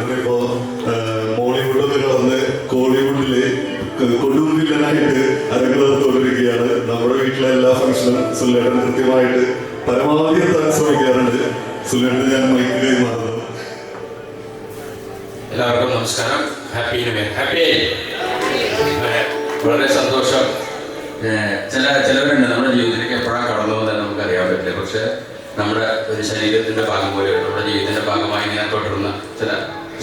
സുലേട്ടൻ ഇപ്പോ മോളിവുഡിൽ വന്ന് കോളിവുഡില് കൊടുവില്ലനായിട്ട് അരങ്ങുകൊണ്ടിരിക്കുകയാണ്. നമ്മുടെ വീട്ടിലെ എല്ലാ ഫംഗ്ഷനും സുലേട്ടൻ കൃത്യമായിട്ട് പരമാവധി എത്താൻ ശ്രമിക്കാറുണ്ട്. സുലേട്ടൻ ഞാൻ മൈക്ക് കൈമാറുന്നു. എല്ലാവർക്കും നമസ്കാരം. Happy new year. ഹാപ്പി. വളരെ സന്തോഷം. ചിലരുണ്ട് നമ്മുടെ ജീവിതത്തിലേക്ക് എപ്പോഴാണ് കടന്നു പോകുന്നത് നമുക്കറിയാൻ പറ്റില്ല. പക്ഷെ നമ്മുടെ ഒരു ശരീരത്തിൻ്റെ ഭാഗം പോലെ നമ്മുടെ ജീവിതത്തിൻ്റെ ഭാഗമായി ഇങ്ങനെ തുടരുന്ന ചില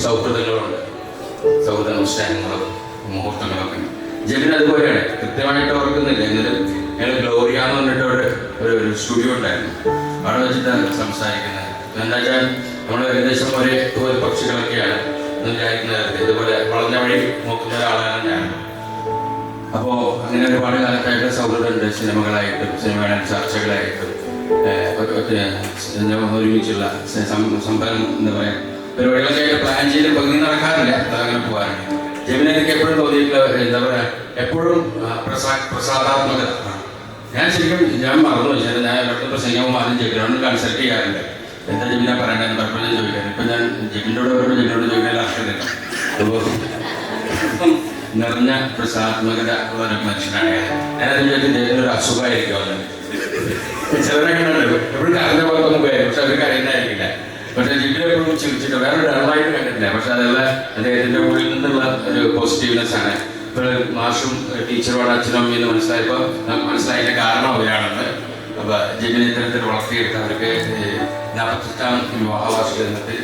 സൗഹൃദങ്ങളുണ്ട്. സൗഹൃദ സ്നേഹങ്ങളും മുഹൂർത്തങ്ങളൊക്കെ ജെബിൻ അതുപോലെയാണ്. കൃത്യമായിട്ട് ഓർക്കുന്നില്ല. എങ്കിലും ഞങ്ങൾ ഗ്ലോറിയ എന്ന് പറഞ്ഞിട്ട് ഒരു സ്റ്റുഡിയോ ഉണ്ടായിരുന്നു. അവിടെ വെച്ചിട്ടാണ് സംസാരിക്കുന്നത്. എന്താ വെച്ചാൽ നമ്മൾ ഏകദേശം ഒരേ പക്ഷികളൊക്കെയാണ് വിചാരിക്കുന്നത്. ഇതുപോലെ വളഞ്ഞ വഴി നോക്കുന്ന ഒരാളാണ് ഞാൻ. അപ്പോൾ അങ്ങനെ ഒരുപാട് കാലത്തായിട്ട് സൗഹൃദമുണ്ട്. സിനിമകളായിട്ടും സിനിമയുടെ ചർച്ചകളായിട്ടും ഒരുമിച്ചുള്ള സംഭവം എന്താ പറയുക പരിപാടികളൊക്കെ ആയിട്ട് പ്ലാൻ ചെയ്ത് പകുതി നടക്കാറില്ല. അതങ്ങനെ പോകാറുണ്ട്. ജെബിന് എനിക്ക് എപ്പോഴും തോന്നിയിട്ടുള്ള എന്താ പറയുക എപ്പോഴും പ്രസാദാത്മകത. ഞാൻ മറന്നു വെച്ചാൽ ഞാൻ ഇവിടുത്തെ പ്രസംഗവും ആദ്യം ജെബിനോട് കൺസൾട്ട് ചെയ്യാറുണ്ട്. എന്താ ജെബിനെ പറയണ്ടെന്ന് പലപ്പോഴും ചോദിക്കാറ്. ഇപ്പം ഞാൻ ജെബിനോട് പറയുമ്പോൾ ജെബിനോട് ചോദിക്കാൻ ആവശ്യമില്ല. അപ്പോൾ നിറഞ്ഞ പ്രസാത്മകത ഉള്ള ഒരു മനുഷ്യനാണ്. ഞാനത് വിചാരിച്ചു ജെബിനൊരു അസുഖമായിരിക്കും. ചിലരൊക്കെ എപ്പോഴും കരഞ്ഞ പോലൊന്നും പോയാലും പക്ഷെ അവർ കരയുന്നതായിരിക്കില്ല. പക്ഷെ ജെബിനെപ്പോഴും ചിരിച്ചിട്ട് വേറൊരു ഡയറക്റ്റായിട്ട് കണ്ടിട്ടില്ല. പക്ഷെ അതെല്ലാം അദ്ദേഹത്തിൻ്റെ ഉള്ളിൽ നിന്നുള്ള ഒരു പോസിറ്റീവ്നെസ് ആണ്. ഇപ്പോൾ മാഷും ടീച്ചറോട് അച്ഛനും അമ്മയെന്ന് മനസ്സിലായപ്പോൾ നമുക്ക് മനസ്സിലായതിൻ്റെ കാരണം അവരാണെന്ന്. അപ്പോൾ ജെബിനെ ഇത്തരത്തിൽ വളർത്തിയെടുത്തവർക്ക് 48ാം വിവാഹവാർഷിക ദിനത്തിൽ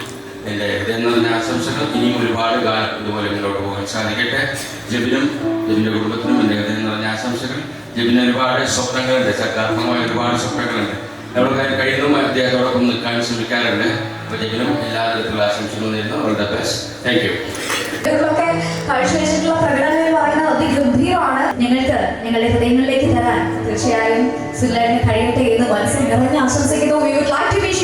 എൻ്റെ ഹൃദയം നിറഞ്ഞ ആശംസകൾ. ഇനിയും ഒരുപാട് കാലം ഇതുപോലെ മുന്നോട്ട് പോകാൻ സാധിക്കട്ടെ. ജെബിനും ജെബിൻ്റെ കുടുംബത്തിനും എൻ്റെ ഹൃദയം നിറഞ്ഞ ആശംസകൾ. ജെബിന് ഒരുപാട് സ്വപ്നങ്ങളുണ്ട്. സർഗാത്മകമായ ഒരുപാട് സ്വപ്നങ്ങളുണ്ട്. നമ്മൾ കഴിയുന്നതും അദ്ദേഹത്തോടൊപ്പം നിൽക്കാൻ ശ്രമിക്കാറുണ്ട്. അപ്പോൾ ജെബിനും എല്ലാ തരത്തിലുള്ള ആശംസകളും നേരുന്നു. All the best. Thank you. കാഴ്ചവെച്ചിട്ടുള്ള പ്രകടനങ്ങൾ പറയുന്നത് അതിഗംഭീരമാണ്. ഞങ്ങൾക്ക് ഞങ്ങളുടെ ഹൃദയങ്ങളിലേക്ക് തരാൻ തീർച്ചയായും സുലേട്ടന് കഴിയട്ടെ എന്ന് മനസ്സിൽ നിറഞ്ഞ് ആശംസിക്കുന്നു. We would like to wish